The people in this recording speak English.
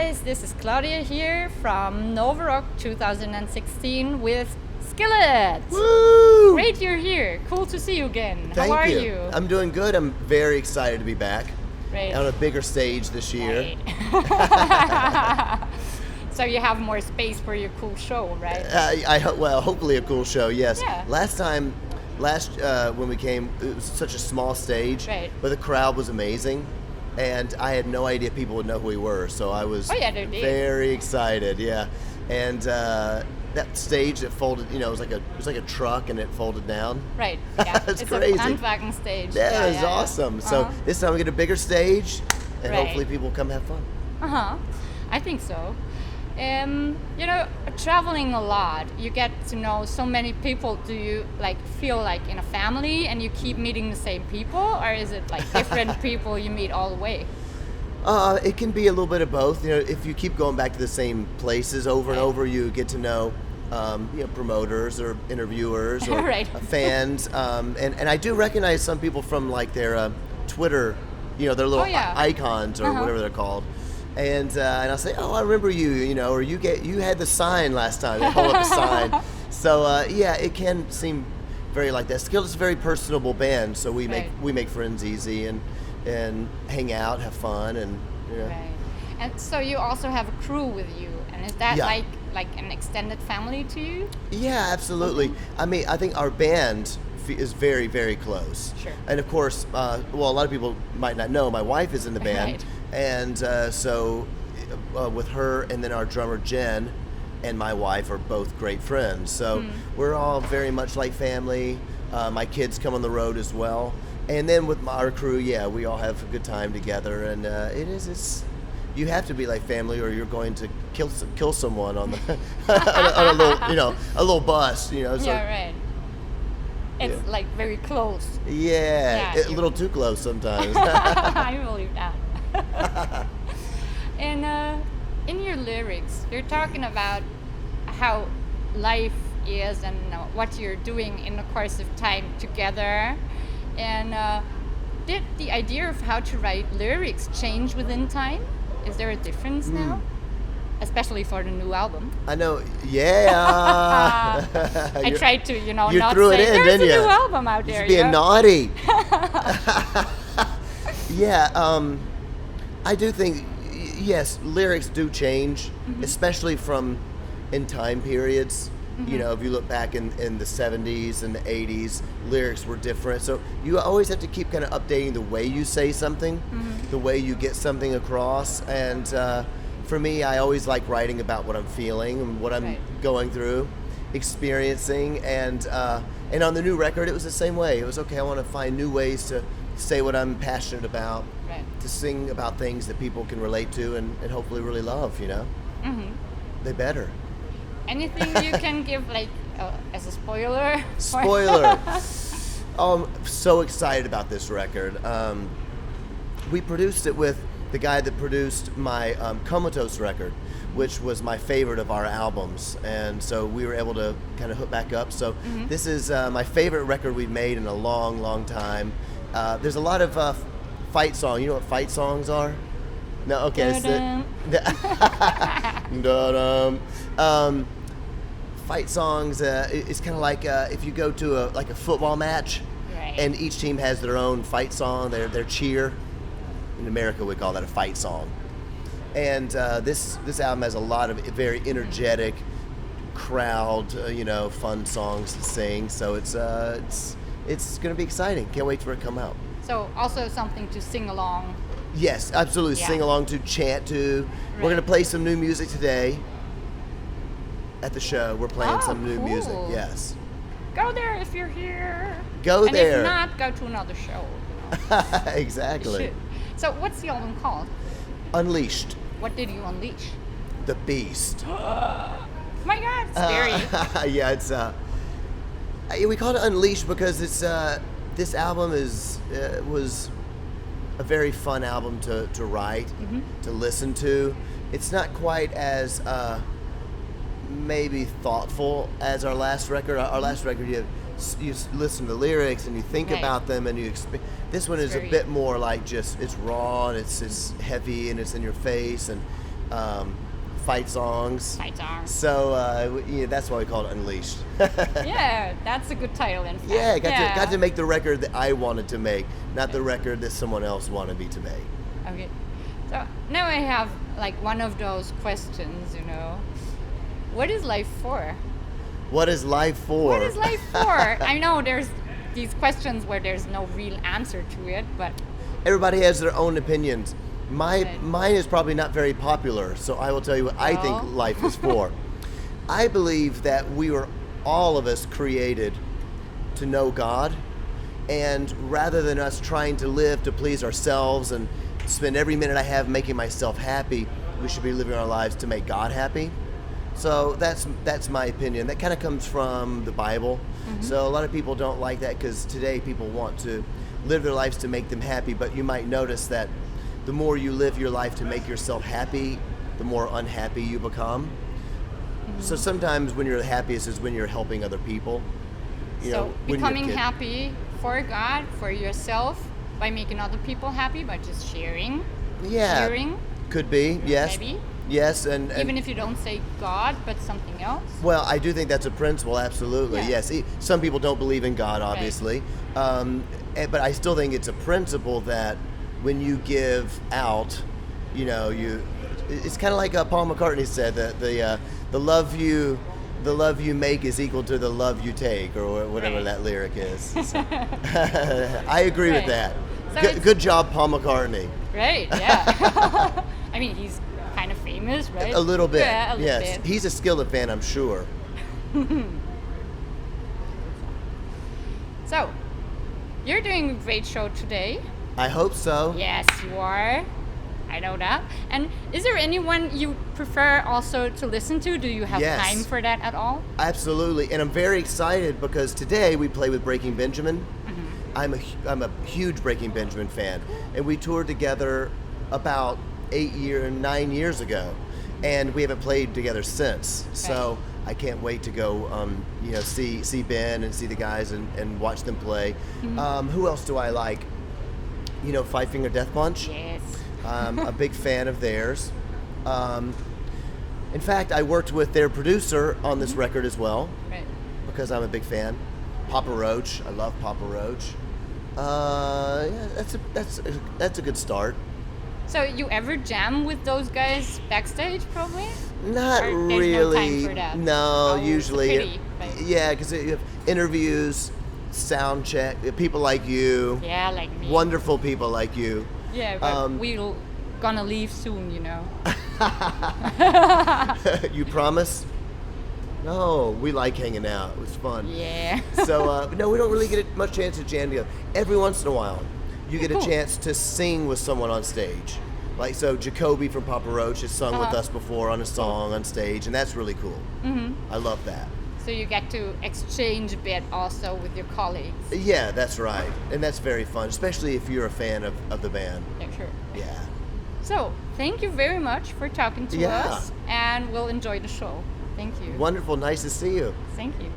guys, this is Claudia here from Nova Rock 2016 with Skillet. Woo! Great you're here. Cool to see you again. Thank How are you? I'm doing good. I'm very excited to be back Great. on a bigger stage this year. Right. So you have more space for your cool show, right? Well, hopefully a cool show, yes. Yeah. Last when we came, it was such a small stage, Right. but the crowd was amazing. And I had no idea people would know who we were, so I was they did. very excited, yeah. And that stage that folded, it was like a truck and it folded down. Right, yeah. It's a crazy. Handwagen stage. Yeah, it was awesome. So this time we get a bigger stage, and Right. hopefully people come have fun. I think so. Traveling a lot, you get to know so many people. Do you feel like in a family and you keep meeting the same people, or is it like different people you meet all the way? It can be a little bit of both. If you keep going back to the same places over and over, you get to know promoters or interviewers or Right. fans. And I do recognize some people from their Twitter, their little icons or whatever they're called. And I'll say, oh, I remember you, or you had the sign last time. They hold up a sign. So it can seem very like that. Skillet's a very personable band, so we make friends easy and hang out, have fun, and Right. And so you also have a crew with you, and is that like an extended family to you? Yeah, absolutely. I mean, I think our band is very, very close. Sure. And of course, a lot of people might not know, my wife is in the band. Right. And so with her and then our drummer Jen and my wife are both great friends. So we're all very much like family. My kids come on the road as well. And then with our crew, we all have a good time together. And you have to be like family, or you're going to kill someone on the on a little a little bus. So, yeah, right. It's like very close. Yeah, a little too close sometimes. I believe that. And in your lyrics, you're talking about how life is and what you're doing in the course of time together. And did the idea of how to write lyrics change within time? Is there a difference now? Especially for the new album. I know, yeah. I tried to, you not threw say, it in, there's didn't a you? new album out there. Just being naughty. I do think, yes, lyrics do change, especially from in time periods. If you look back in the 70s and the 80s, lyrics were different. So you always have to keep kind of updating the way you say something, the way you get something across. And for me, I always like writing about what I'm feeling and what I'm going through, experiencing. And on the new record, it was the same way. It was, okay, I want to find new ways to say what I'm passionate about, to sing about things that people can relate to and hopefully really love, They better. Anything you can give, as a spoiler? Spoiler. I'm so excited about this record. We produced it with the guy that produced my Comatose record, which was my favorite of our albums. And so we were able to kind of hook back up. So this is my favorite record we've made in a long, long time. There's a lot of fight songs. You know what fight songs are? No, okay. Fight songs. It's kind of like if you go to a football match, and each team has their own fight song, their cheer. In America, we call that a fight song. And this album has a lot of very energetic crowd, fun songs to sing. So it's going to be exciting. Can't wait for it to come out. So also something to sing along. Yes, absolutely. Sing along to, chant to. We're going to play some new music today. At the show, we're playing some new music. Yes. Go there if you're here. Go there. And if not, go to another show. Exactly. So what's the album called? Unleashed. What did you unleash? The Beast. My God, scary. Yeah, it's we call it Unleashed because it's this album was a very fun album to write, to listen to. It's not quite as maybe thoughtful as our last record. Our last record, you listen to the lyrics and you think about them and you this one is a bit more like just it's raw and it's heavy and it's in your face and fight songs. Fight songs. So that's why we call it Unleashed. Yeah, that's a good title, in fact. Yeah, got to make the record that I wanted to make, not the record that someone else wanted me to make. Okay. So now I have like one of those questions, What is life for? What is life for? What is life for? I know there's these questions where there's no real answer to it, but everybody has their own opinions. Mine is probably not very popular, so I will tell you what I think life is for. I believe that we were, all of us, created to know God, and rather than us trying to live to please ourselves and spend every minute I have making myself happy, we should be living our lives to make God happy. So that's my opinion. That kind of comes from the Bible. Mm-hmm. So a lot of people don't like that because today people want to live their lives to make them happy, but you might notice that the more you live your life to make yourself happy, the more unhappy you become. Mm-hmm. So sometimes when you're the happiest is when you're helping other people. So becoming happy for God, for yourself, by making other people happy, by just sharing. Yeah. Sharing. Could be, yes. Maybe. Yes, and even if you don't say God, but something else. Well, I do think that's a principle, absolutely. Yeah. Yes, some people don't believe in God, obviously, right. But I still think it's a principle that when you give out, it's kind of like Paul McCartney said that the love you make is equal to the love you take, or whatever right. that lyric is. So, I agree right. with that. So good job, Paul McCartney. Right. Yeah. I mean, he's kind of famous, right? A little bit. Yeah, a little yes. bit. He's a Skillet fan, I'm sure. So, you're doing a great show today. I hope so. Yes, you are. I know that. And is there anyone you prefer also to listen to? Do you have time for that at all? Absolutely. And I'm very excited because today we play with Breaking Benjamin. Mm-hmm. I'm a huge Breaking Benjamin fan. And we toured together about 9 years ago. And we haven't played together since. Right. So I can't wait to go see Ben and see the guys and watch them play. Mm-hmm. Who else do I like? Five Finger Death Punch. Yes. I'm a big fan of theirs. In fact, I worked with their producer on this record as well, right. because I'm a big fan. Papa Roach, I love Papa Roach. That's a good start. So you ever jam with those guys backstage, probably? Not or really. No time for that? No, usually. It's a pity, yeah, because you have interviews, sound check, people like you. Yeah, like me. Wonderful people like you. Yeah, but we're gonna leave soon, You promise? No, we like hanging out. It was fun. Yeah. So, no, we don't really get much chance to jam together. Every once in a while, you get a chance to sing with someone on stage. Like, so Jacoby from Papa Roach has sung with us before on a song on stage, and that's really cool. Mm-hmm. I love that. So you get to exchange a bit also with your colleagues. Yeah, that's right. And that's very fun, especially if you're a fan of the band. Yeah, sure. Yeah. So, thank you very much for talking to us, and we'll enjoy the show. Thank you. Wonderful. Nice to see you. Thank you.